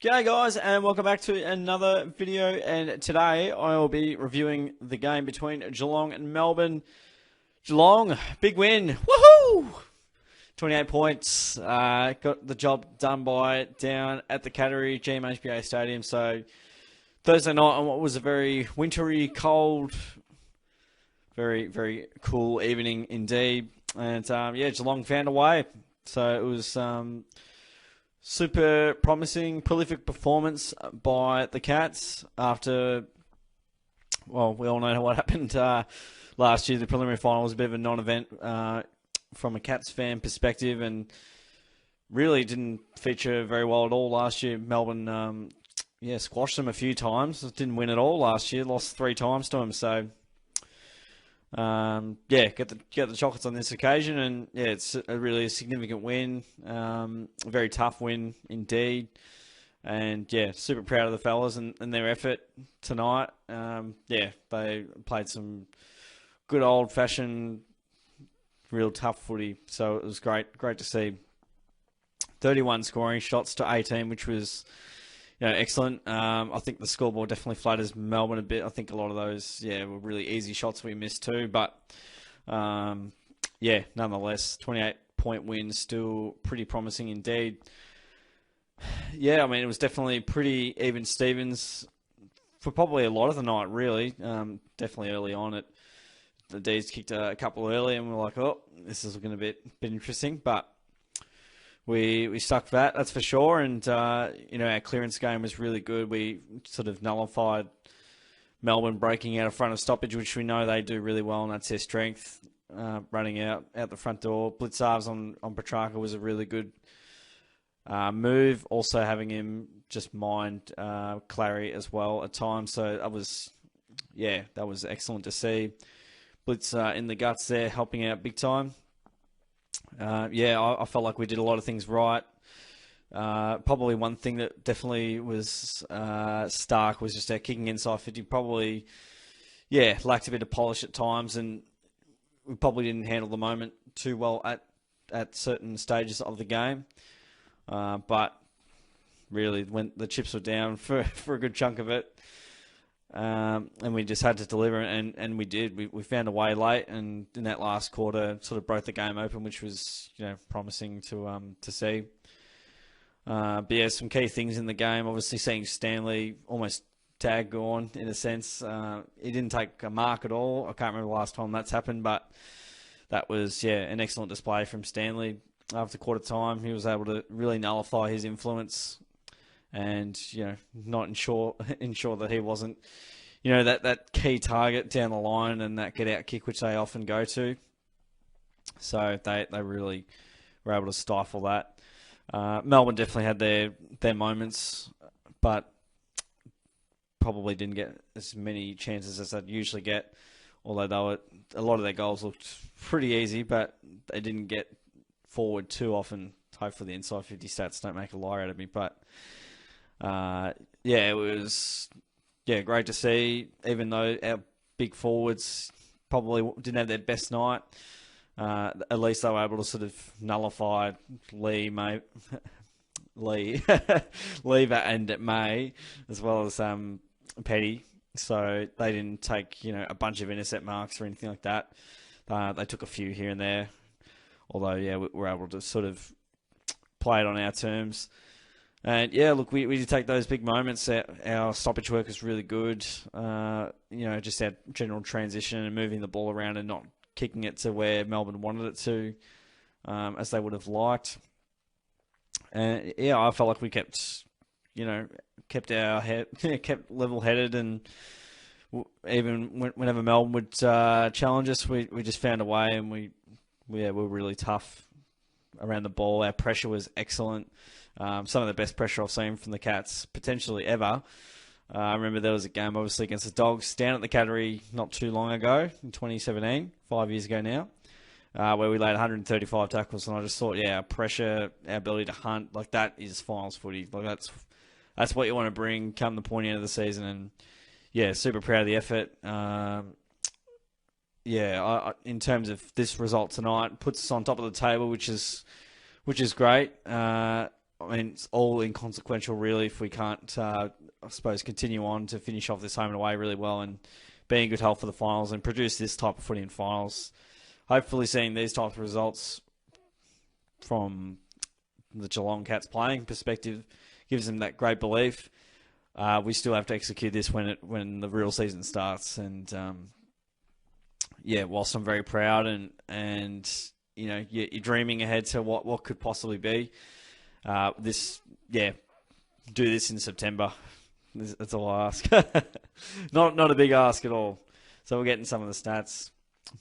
G'day guys, and welcome back to another video, and today I will be reviewing the game between Geelong and Melbourne. Geelong, big win, woohoo! 28 points, got the job done down at the Cattery GMHBA Stadium. So Thursday night on what was a very wintry, cold, very, very cool evening indeed. And yeah, Geelong found a way. So it was super promising, prolific performance by the Cats after, well, we all know what happened last year. The preliminary final was a bit of a non-event from a Cats fan perspective and really didn't feature very well at all last year. Melbourne, squashed them a few times. Didn't win at all last year. Lost 3 times to them. So, get the chocolates on this occasion, and yeah, it's a really significant win, a very tough win indeed, and yeah, super proud of the fellas and their effort tonight. They played some good old fashioned, real tough footy, so it was great to see. 31 scoring shots to 18, which was excellent. I think the scoreboard definitely flatters Melbourne a bit. I think a lot of those, were really easy shots we missed too. But, nonetheless, 28-point win, still pretty promising indeed. Yeah, I mean, it was definitely pretty even Stevens for probably a lot of the night, really. Definitely early on. The Dees kicked a couple early, and we were like, oh, this is going to be a bit interesting. But we stuck that, that's for sure, and our clearance game was really good. We sort of nullified Melbourne breaking out of front of stoppage, which we know they do really well, and that's their strength. Running out the front door, blitz halves on Petrarca was a really good move. Also having him just mind Clary as well at times, so that was excellent to see. Blitz in the guts there, helping out big time. I felt like we did a lot of things right. Probably one thing that definitely was stark was just our kicking inside 50. Probably, lacked a bit of polish at times, and we probably didn't handle the moment too well at certain stages of the game. But really, when the chips were down for a good chunk of it, and we just had to deliver, and we did. We found a way late, and in that last quarter, sort of broke the game open, which was promising to see. But yeah, some key things in the game. Obviously, seeing Stanley almost tag gone in a sense. He didn't take a mark at all. I can't remember the last time that's happened, but that was an excellent display from Stanley. After quarter time, he was able to really nullify his influence, and not ensure that he wasn't that key target down the line and that get out kick which they often go to. So they really were able to stifle that. Melbourne definitely had their moments, but probably didn't get as many chances as they'd usually get. Although a lot of their goals looked pretty easy, but they didn't get forward too often. Hopefully the inside 50 stats don't make a liar out of me, but it was great to see, even though our big forwards probably didn't have their best night. At least they were able to sort of nullify Lever and May, as well as Petty. So they didn't take a bunch of intercept marks or anything like that. They took a few here and there, although we were able to sort of play it on our terms. And we did take those big moments. Our stoppage work was really good. Just our general transition and moving the ball around and not kicking it to where Melbourne wanted it to, as they would have liked. And I felt like we kept our head, kept level-headed, and even whenever Melbourne would challenge us, we just found a way, and we were really tough around the ball. Our pressure was excellent. Some of the best pressure I've seen from the Cats potentially ever. I remember there was a game obviously against the Dogs down at the Cattery not too long ago in 2017, 5 years ago now, where we laid 135 tackles, and I just thought, our pressure, our ability to hunt, like that is finals footy. Like that's what you want to bring come the pointy end of the season, and super proud of the effort. In terms of this result tonight, puts us on top of the table, which is great. I mean, it's all inconsequential, really, if we can't, I suppose, continue on to finish off this home and away really well and be in good health for the finals and produce this type of footy in finals. Hopefully seeing these types of results from the Geelong Cats playing perspective gives them that great belief. We still have to execute this when the real season starts. And, whilst I'm very proud and you're dreaming ahead to what could possibly be, do this in September. That's all I ask. Not a big ask at all. So we're getting some of the stats.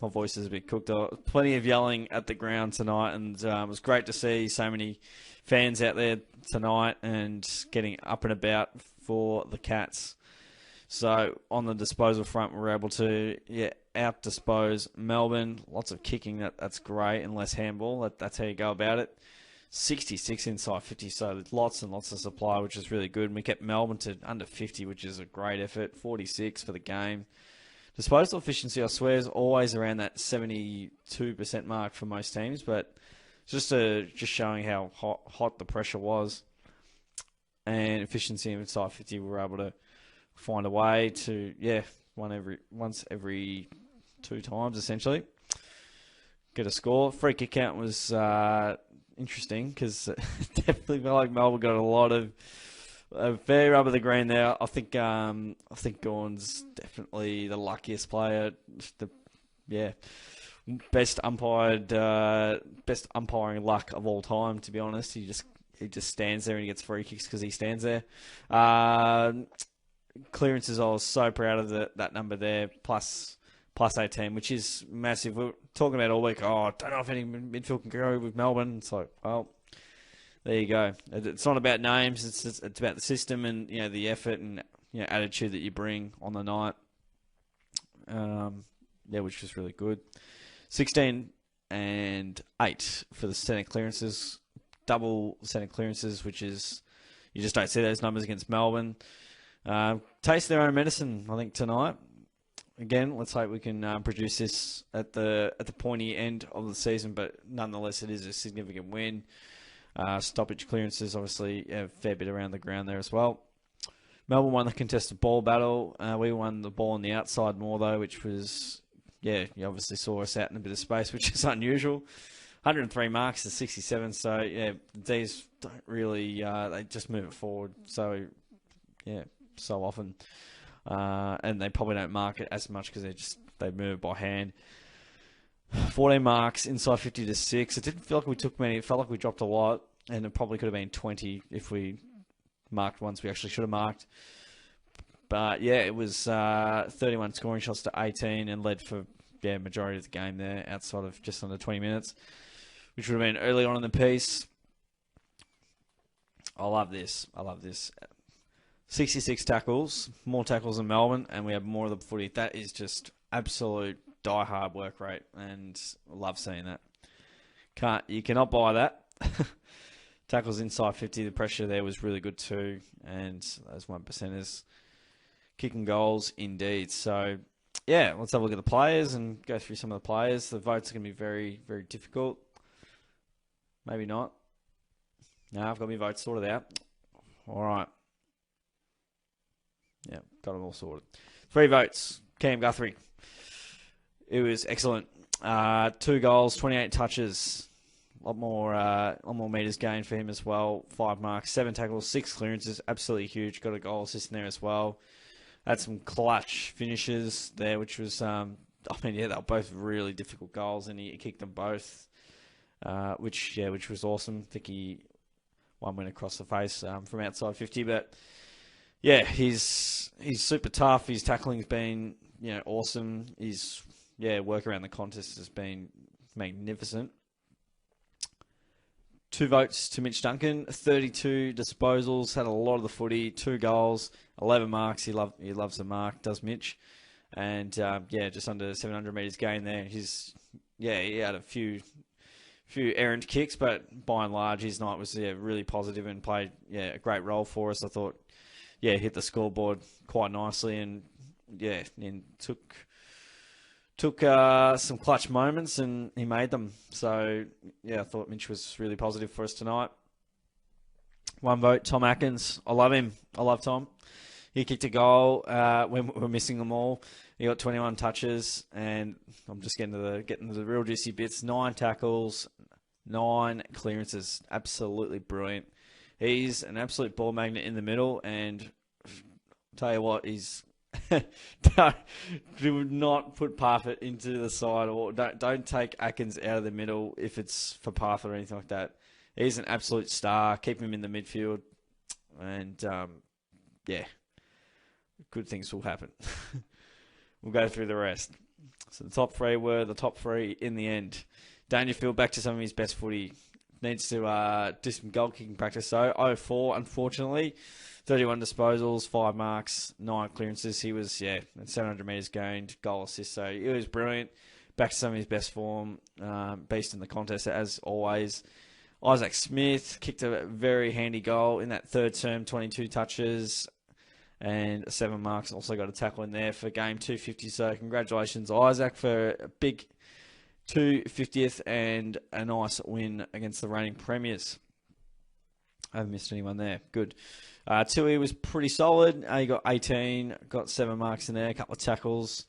My voice is a bit cooked. Plenty of yelling at the ground tonight, and it was great to see so many fans out there tonight and getting up and about for the Cats. So on the disposal front, we were able to out-dispose Melbourne. Lots of kicking, that's great, and less handball. That's how you go about it. 66 inside 50, so lots and lots of supply, which is really good. And we kept Melbourne to under 50, which is a great effort. 46 for the game. Disposal efficiency, I swear, is always around that 72% mark for most teams, but just showing how hot the pressure was. And efficiency inside 50, we were able to find a way to, once every 2 times, essentially. Get a score. Free kick count was interesting because definitely felt like Melbourne got a fair rub of the green there. I think Gawn's definitely the luckiest player. Best umpiring luck of all time, to be honest. He just stands there and he gets free kicks because he stands there. Clearances, I was so proud of that number there, plus 18, which is massive. We were talking about all week, I don't know if any midfield can go with Melbourne. It's like, well, there you go. It's not about names. It's about the system and the effort and attitude that you bring on the night. Which was really good. 16 and 8 for the centre clearances, double centre clearances, which is you just don't see those numbers against Melbourne. Taste their own medicine, I think, tonight. Again, let's hope we can produce this at the pointy end of the season, but nonetheless, it is a significant win. Stoppage clearances, obviously, a fair bit around the ground there as well. Melbourne won the contested ball battle. We won the ball on the outside more, though, which was, you obviously saw us out in a bit of space, which is unusual. 103 marks to 67, so, Dees don't really, they just move it forward. So, so often. And they probably don't mark it as much because they move by hand. 14 marks, inside 50 to 6. It didn't feel like we took many. It felt like we dropped a lot, and it probably could have been 20 if we marked ones we actually should have marked. But, it was 31 scoring shots to 18 and led for majority of the game there outside of just under 20 minutes, which would have been early on in the piece. I love this. 66 tackles, more tackles than Melbourne, and we have more of the footy. That is just absolute die-hard work rate, and I love seeing that. You cannot buy that. Tackles inside 50, the pressure there was really good too, and those 1%ers kicking goals indeed. So, let's have a look at the players and go through some of the players. The votes are going to be very, very difficult. Maybe not. No, I've got my votes sorted out. All right. Got them all sorted. 3 votes. Cam Guthrie. It was excellent. 2 goals, 28 touches. A lot more meters gained for him as well. 5 marks, 7 tackles, 6 clearances. Absolutely huge. Got a goal assist in there as well. Had some clutch finishes there, which was, they were both really difficult goals, and he kicked them both, which was awesome. I think one went across the face from outside 50, but he's super tough. His tackling's been awesome. His work around the contest has been magnificent. 2 votes to Mitch Duncan, 32 disposals, had a lot of the footy, 2 goals, 11 marks. He loves the mark, does Mitch, and just under 700 meters gained there. He had a few errant kicks, but by and large his night was really positive and played a great role for us. I thought hit the scoreboard quite nicely and took some clutch moments and he made them. So I thought Mitch was really positive for us tonight. 1 vote, Tom Atkins. I love him. I love Tom. He kicked a goal when we were missing them all. He got 21 touches, and I'm just getting to the real juicy bits. 9 tackles, 9 clearances. Absolutely brilliant. He's an absolute ball magnet in the middle, and tell you what, he's do not put Parfitt into the side, or don't take Atkins out of the middle if it's for Parfitt or anything like that. He's an absolute star. Keep him in the midfield, and yeah, good things will happen. We'll go through the rest. So the top 3 were the top 3 in the end. Dangerfield back to some of his best footy. Needs to do some goal kicking practice though. 0-4, unfortunately. 31 disposals, 5 marks, 9 clearances. He was, at 700 metres gained, goal assist. So it was brilliant. Back to some of his best form. Beast in the contest as always. Isaac Smith kicked a very handy goal in that third term, 22 touches and 7 marks. Also got a tackle in there for game 250. So congratulations, Isaac, for a big 250th and a nice win against the reigning premiers. I haven't missed anyone there. Good. Tui was pretty solid. He got 18, got 7 marks in there, a couple of tackles,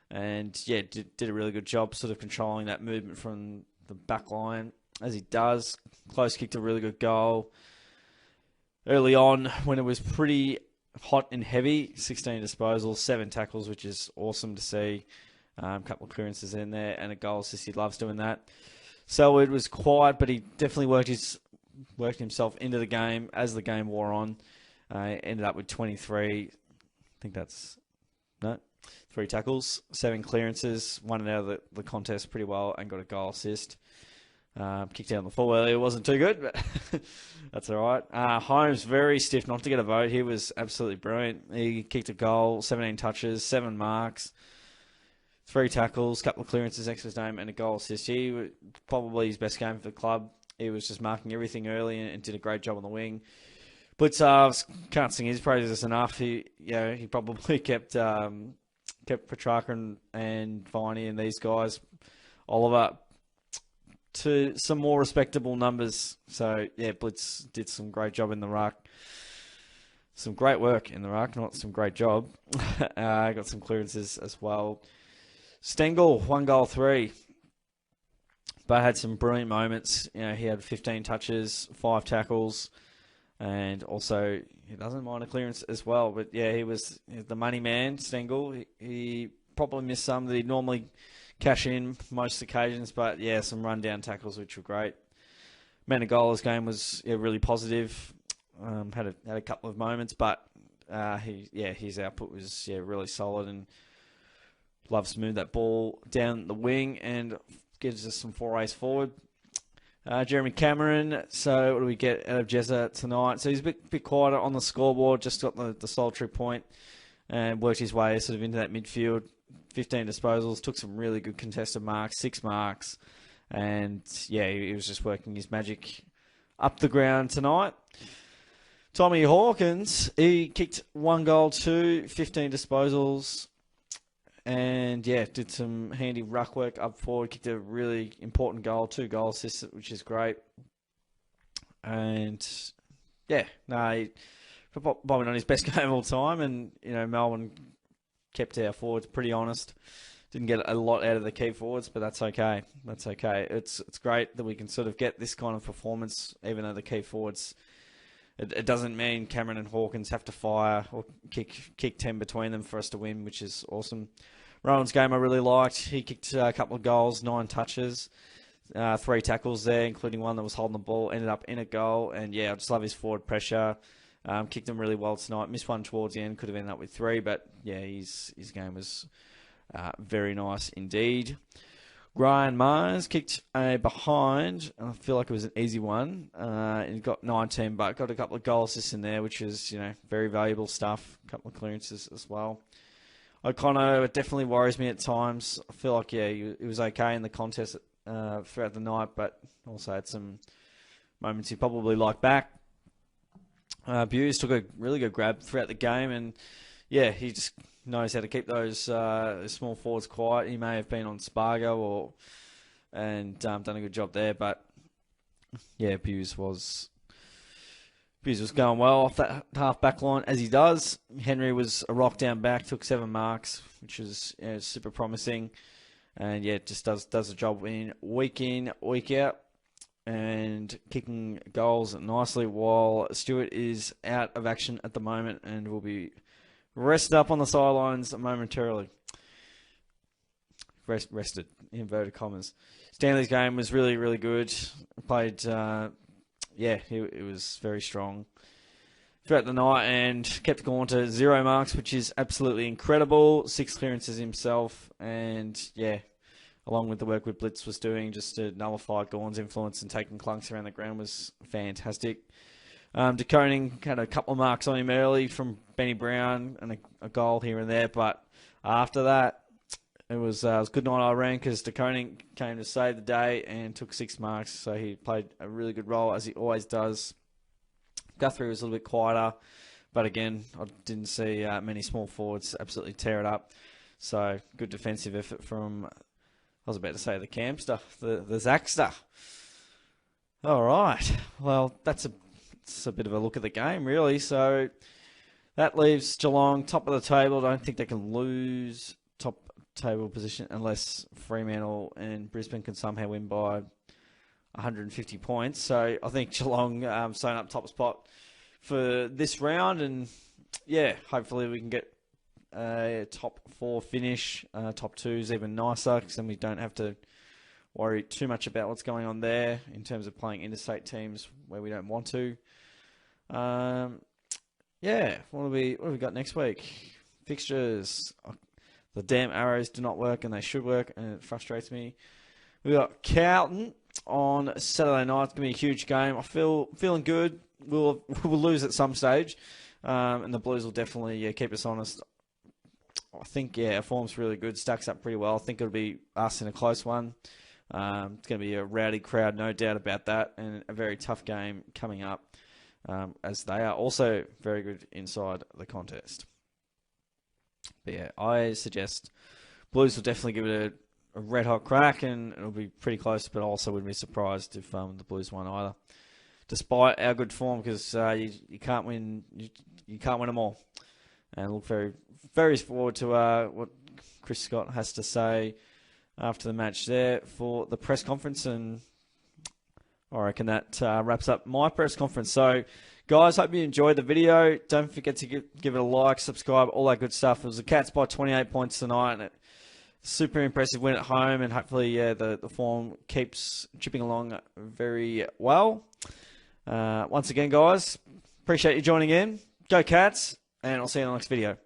and did a really good job sort of controlling that movement from the back line, as he does. Close kicked a really good goal early on when it was pretty hot and heavy. 16 disposals, 7 tackles, which is awesome to see. A couple of clearances in there and a goal assist. He loves doing that. Selwood was quiet, but he definitely worked himself into the game as the game wore on. Ended up with 23. I think that's 3 tackles, 7 clearances, won it out of the contest pretty well, and got a goal assist. Kicked out on the full earlier. It wasn't too good, but that's all right. Holmes, very stiff not to get a vote. He was absolutely brilliant. He kicked a goal, 17 touches, 7 marks, 3 tackles, couple of clearances next to his name, and a goal assist. He was probably his best game for the club. He was just marking everything early and did a great job on the wing. Blitzarves, can't sing his praises enough. He probably kept Petrarca and Viney and these guys, Oliver, to some more respectable numbers. So, Blitz did some great job in the ruck. Some great work in the ruck, not some great job. Got some clearances as well. Stengel, 1 goal, 3. But had some brilliant moments. He had 15 touches, 5 tackles, and also he doesn't mind a clearance as well. But he was the money man, Stengel. He probably missed some that he'd normally cash in most occasions, but some rundown tackles which were great. Menegola's game was really positive. Had a couple of moments, but his output was really solid, and loves to move that ball down the wing and gives us some forays forward. Jeremy Cameron, so what do we get out of Jezza tonight? So he's a bit quieter on the scoreboard, just got the solitary point and worked his way sort of into that midfield. 15 disposals, took some really good contested marks, 6 marks, and he was just working his magic up the ground tonight. Tommy Hawkins, he kicked 1 goal, 2, 15 disposals, and did some handy ruck work up forward. Kicked a really important goal, 2 goal assists, which is great. And he probably not his best game of all time. And Melbourne kept our forwards pretty honest. Didn't get a lot out of the key forwards, but that's okay. That's okay. It's great that we can sort of get this kind of performance, even though the key forwards. It doesn't mean Cameron and Hawkins have to fire or kick 10 between them for us to win, which is awesome. Rowan's game I really liked. He kicked a couple of goals, 9 touches, 3 tackles there, including one that was holding the ball, ended up in a goal. And I just love his forward pressure. Kicked him really well tonight. Missed one towards the end, could have ended up with 3, but his game was very nice indeed. Ryan Mars kicked a behind. I feel like it was an easy one. He got 19, but got a couple of goal assists in there, which is, very valuable stuff. A couple of clearances as well. O'Connor, it definitely worries me at times. I feel like, he was okay in the contest throughout the night, but also had some moments he probably liked back. Bewes took a really good grab throughout the game, and he just knows how to keep those small forwards quiet. He may have been on Spargo and done a good job there, but Bewes was Hughes was going well off that half back line, as he does. Henry was a rock down back, took 7 marks, which is super promising. And yeah, just does the job in, week out, and kicking goals nicely, while Stewart is out of action at the moment and will be rested up on the sidelines momentarily. Rested, in inverted commas. Stanley's game was really, really good. Played, it was very strong throughout the night and kept going to 0 marks, which is absolutely incredible. 6 clearances himself, and yeah, along with the work with Blitz was doing just to nullify Gawn's influence and taking clunks around the ground was fantastic. De Koning had a couple of marks on him early from Benny Brown and a goal here and there, but after that, it was good night Irene, because De Koning came to save the day and took 6 marks, so he played a really good role, as he always does. Guthrie was a little bit quieter, but again, I didn't see many small forwards absolutely tear it up. So good defensive effort from, I was about to say the Camster, the Zaxter. All right, well, that's a bit of a look at the game, really. So that leaves Geelong top of the table. I don't think they can lose top table position unless Fremantle and Brisbane can somehow win by 150 points. So I think Geelong staying up top spot for this round, and yeah, hopefully we can get a top 4 finish. Top 2's even nicer, because then we don't have to worry too much about what's going on there in terms of playing interstate teams where we don't want to. What have we got next week? Fixtures. The damn arrows do not work, and they should work, and it frustrates me. We got Carlton on Saturday night. It's going to be a huge game. I feeling good. We'll lose at some stage, and the Blues will definitely keep us honest. I think our form's really good. Stacks up pretty well. I think it'll be us in a close one. It's going to be a rowdy crowd, no doubt about that, and a very tough game coming up, as they are also very good inside the contest. But yeah, I suggest Blues will definitely give it a red-hot crack, and it'll be pretty close, but I also wouldn't be surprised if the Blues won either, despite our good form, because you can't win them all. And look very forward to what Chris Scott has to say after the match there for the press conference, and I reckon that wraps up my press conference. So, guys, hope you enjoyed the video. Don't forget to give it a like, subscribe, all that good stuff. It was the Cats by 28 points tonight, and super impressive win at home, and hopefully the form keeps chipping along very well. Once again, guys, appreciate you joining in. Go Cats, and I'll see you in the next video.